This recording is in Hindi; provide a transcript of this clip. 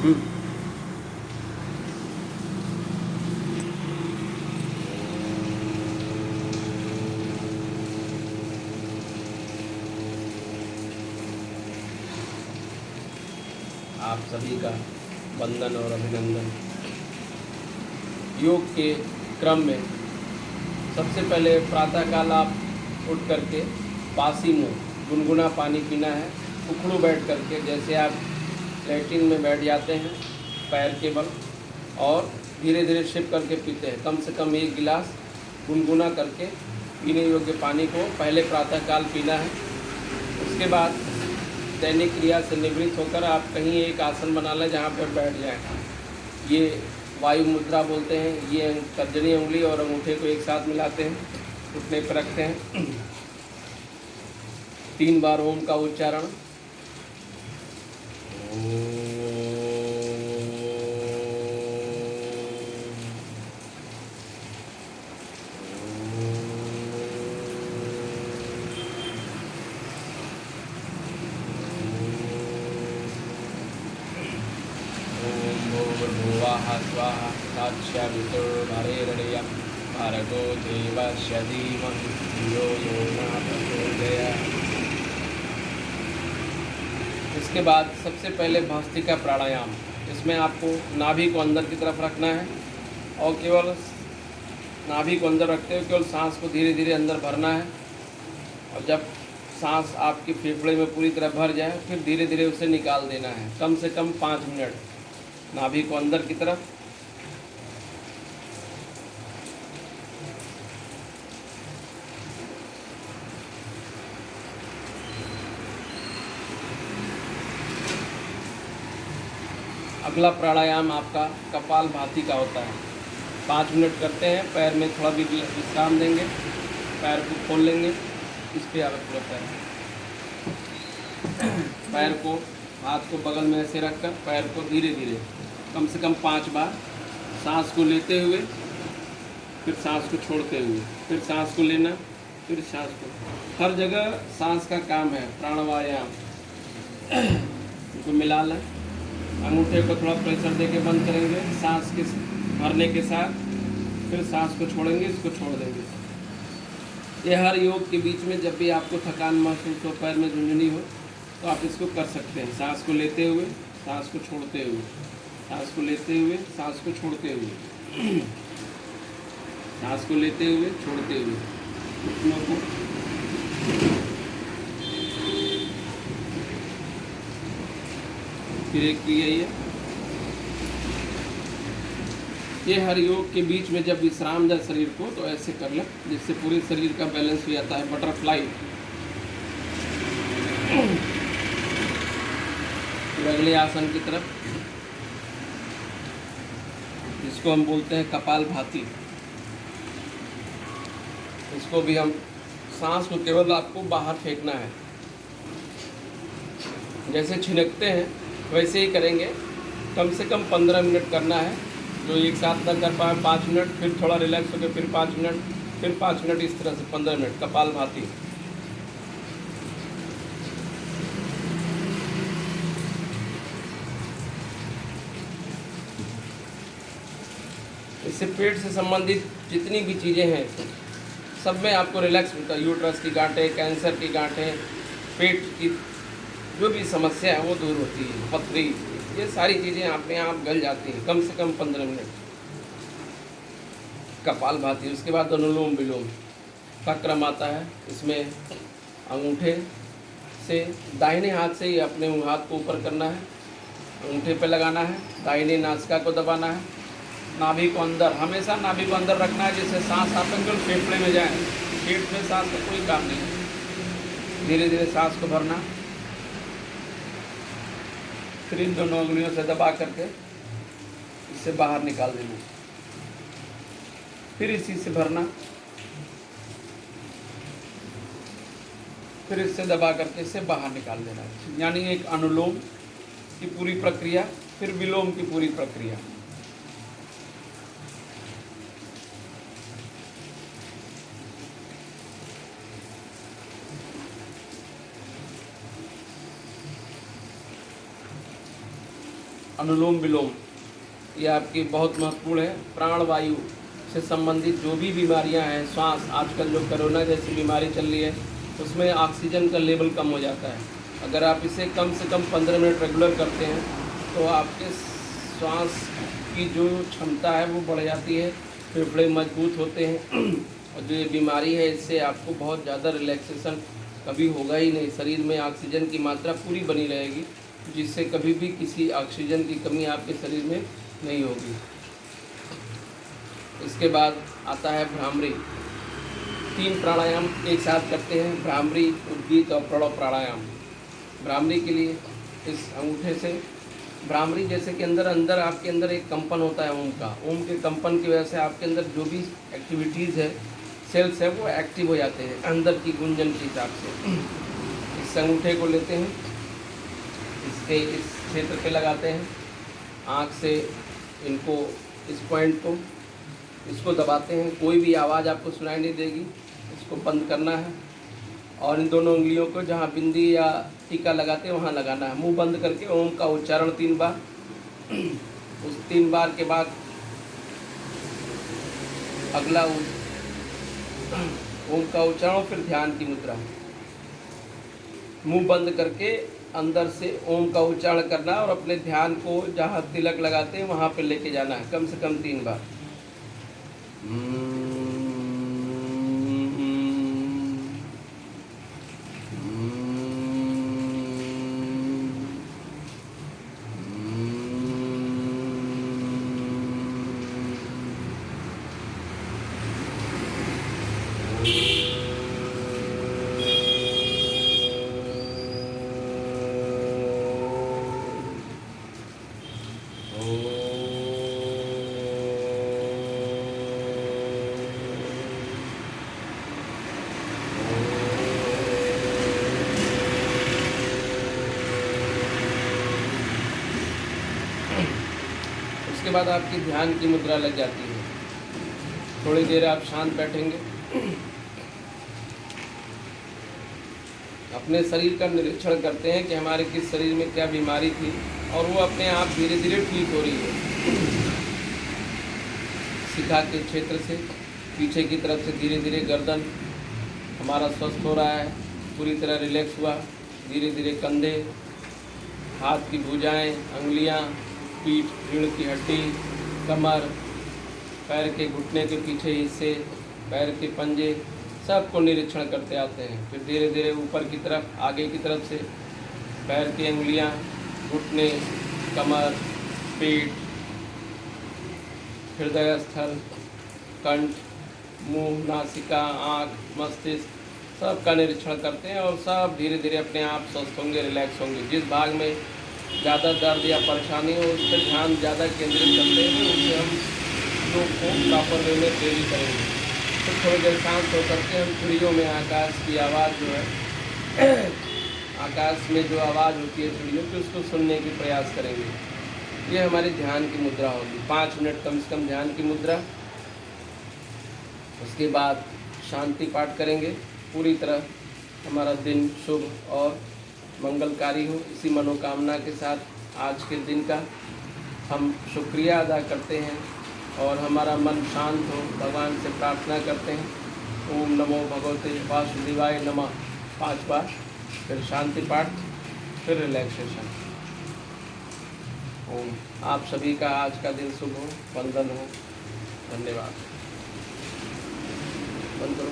हम्म। आप सभी का वंदन और अभिनंदन। योग के क्रम में सबसे पहले प्रातःकाल आप उठ करके बासी मुँह गुनगुना पानी पीना है, उखड़ू बैठ करके, जैसे आप लैट्रिन में बैठ जाते हैं पैर के बल, और धीरे धीरे शिप करके पीते हैं। कम से कम 1 गिलास गुनगुना करके पीने योग्य पानी को पहले प्रातःकाल पीना है। उसके बाद दैनिक क्रिया से निवृत्त होकर आप कहीं एक आसन बना लें जहाँ पर बैठ जाएं। ये वायु मुद्रा बोलते हैं। ये तर्जनी उंगली और अंगूठे को एक साथ मिलाते हैं, घुटने पर रखते हैं। 3 बार ओम का उच्चारण। स्वाहा स्वाहा साक्ष्यावितुर्भरेरणीयं भर्गो देवस्य धीमहि धियो यो न प्रचोदयात्। इसके बाद सबसे पहले भस्त्रिका प्राणायाम। इसमें आपको नाभि को अंदर की तरफ रखना है और केवल नाभि को अंदर रखते हुए केवल सांस को धीरे धीरे अंदर भरना है। और जब सांस आपके फेफड़े में पूरी तरह भर जाए फिर धीरे धीरे उसे निकाल देना है। कम से कम 5 मिनट नाभि को अंदर की तरफ। अगला प्राणायाम आपका कपालभाति का होता है। 5 मिनट करते हैं। पैर में थोड़ा भी विश्राम देंगे, पैर को खोल लेंगे। इस पे आप पूरा पैर को, हाथ को बगल में ऐसे रखकर पैर को धीरे धीरे कम से कम 5 बार सांस को लेते हुए, फिर सांस को छोड़ते हुए, फिर सांस को लेना, फिर सांस को। हर जगह सांस का काम है प्राणायाम। इनको मिला लें। अंगूठे को थोड़ा प्रेशर देके बंद करेंगे सांस के भरने के साथ, फिर सांस को छोड़ेंगे, इसको छोड़ देंगे। ये हर योग के बीच में जब भी आपको थकान महसूस हो, पैर में झुंझुनी हो, तो आप इसको कर सकते हैं। सांस को लेते हुए, सांस को छोड़ते हुए, सांस को लेते हुए, सांस को छोड़ते हुए, सांस को लेते हुए, छोड़ते हुए। घुटनों को फिर एक क्रिया ये हर योग के बीच में जब विश्राम दें शरीर को तो ऐसे कर लें, जिससे पूरे शरीर का बैलेंस हो जाता है। बटरफ्लाई। फिर अगले आसन की तरफ, जिसको हम बोलते हैं कपालभाति। इसको भी हम सांस को केवल आपको बाहर फेंकना है। जैसे छिनकते हैं वैसे ही करेंगे। कम से कम 15 मिनट करना है। जो एक साथ ना कर पाए 5 मिनट, फिर थोड़ा रिलैक्स होकर फिर 5 मिनट, फिर 5 मिनट, इस तरह से 15 मिनट कपालभाति। इससे पेट से संबंधित जितनी भी चीज़ें हैं सब में आपको रिलैक्स मिलता है। यूट्रस की गांठें, कैंसर की गांठें, पेट की जो भी समस्या है वो दूर होती है। पथरी, ये सारी चीज़ें अपने आप गल जाती हैं। कम से कम 15 मिनट कपालभाति। उसके बाद अनुलोम विलोम का क्रम आता है। इसमें अंगूठे से, दाहिने हाथ से ही अपने हाथ को ऊपर करना है, अंगूठे पे लगाना है, दाहिने नासिका को दबाना है, नाभि को अंदर, हमेशा नाभि को अंदर रखना है, जिससे सांस आपका केवल फेफड़े में जाए। पेट में सांस का कोई काम नहीं है। धीरे धीरे सांस को भरना, फिर इन दोनों उंगलियों से दबा करके इससे बाहर निकाल देना, फिर इसी से भरना, फिर इससे दबा करके इससे बाहर निकाल देना। यानी एक अनुलोम की पूरी प्रक्रिया, फिर विलोम की पूरी प्रक्रिया। अनुलोम विलोम, ये आपकी बहुत महत्वपूर्ण है। प्राणवायु से संबंधित जो भी बीमारियां हैं, श्वास, आजकल जो कोरोना जैसी बीमारी चल रही है उसमें ऑक्सीजन का लेवल कम हो जाता है। अगर आप इसे कम से कम 15 मिनट रेगुलर करते हैं तो आपके श्वास की जो क्षमता है वो बढ़ जाती है, फेफड़े मजबूत होते हैं और जो ये बीमारी है इससे आपको बहुत ज़्यादा रिलैक्सेशन कभी होगा ही नहीं। शरीर में ऑक्सीजन की मात्रा पूरी बनी रहेगी, जिससे कभी भी किसी ऑक्सीजन की कमी आपके शरीर में नहीं होगी। इसके बाद आता है भ्रामरी। 3 प्राणायाम एक साथ करते हैं, भ्रामरी, उद्गीत और प्रणव प्राणायाम। भ्रामरी के लिए इस अंगूठे से, भ्रामरी जैसे कि अंदर आपके अंदर एक कंपन होता है ओम का, ओम के कंपन की वजह से आपके अंदर जो भी एक्टिविटीज़ है, सेल्स है, वो एक्टिव हो जाते हैं अंदर की गुंजन के हिसाब से। इस अंगूठे को लेते हैं, इसके इस क्षेत्र पे लगाते हैं, आँख से इनको, इस पॉइंट को, इसको दबाते हैं। कोई भी आवाज़ आपको सुनाई नहीं देगी, इसको बंद करना है और इन दोनों उंगलियों को जहाँ बिंदी या टीका लगाते हैं वहाँ लगाना है। मुंह बंद करके ओम का उच्चारण 3 बार, उस 3 बार के बाद अगला ओम का उच्चारण, फिर ध्यान की मुद्रा। मुंह बंद करके अंदर से ओम का उच्चारण करना और अपने ध्यान को जहाँ तिलक लगाते हैं वहाँ पे लेके जाना है कम से कम 3 बार। उसके बाद आपकी ध्यान की मुद्रा लग जाती है। थोड़ी देर आप शांत बैठेंगे, अपने शरीर का निरीक्षण करते हैं कि हमारे किस शरीर में क्या बीमारी थी और वो अपने आप धीरे धीरे ठीक हो रही है। शिखा के क्षेत्र से पीछे की तरफ से धीरे धीरे गर्दन हमारा स्वस्थ हो रहा है, पूरी तरह रिलैक्स हुआ। धीरे धीरे कंधे, हाथ की भुजाएं, अंगुलियां, पीठ, रीढ़ की हड्डी, कमर, पैर के घुटने के पीछे हिस्से, पैर के पंजे, सबको निरीक्षण करते आते हैं। फिर धीरे धीरे ऊपर की तरफ, आगे की तरफ से पैर की अंगुलियां, घुटने, कमर, पीठ, हृदय स्थल, कंठ, मुंह, नासिका, आँख, मस्तिष्क, सबका निरीक्षण करते हैं और सब धीरे धीरे अपने आप स्वस्थ होंगे, रिलैक्स होंगे। जिस भाग में ज़्यादा दर्द या परेशानी हो उस पर ध्यान ज़्यादा केंद्रित करते हैं, उससे हम लोग को प्रॉपर वे में प्रेरित करेंगे। तो थोड़ी देर शांत होकर के हम चिड़ियों में आकाश की आवाज़ जो है आकाश में जो आवाज़ होती है चिड़ियों की, उसको सुनने की प्रयास करेंगे। ये हमारी ध्यान की मुद्रा होगी, 5 मिनट कम से कम ध्यान की मुद्रा। उसके बाद शांति पाठ करेंगे। पूरी तरह हमारा दिन शुभ और मंगलकारी हो, इसी मनोकामना के साथ आज के दिन का हम शुक्रिया अदा करते हैं और हमारा मन शांत हो, भगवान से प्रार्थना करते हैं। ओम नमो भगवते वासुदेवाय नमः 5 बार, फिर शांति पाठ, फिर रिलैक्सेशन। ओम। आप सभी का आज का दिन शुभ हो, वंदन हो, धन्यवाद। बंद करो।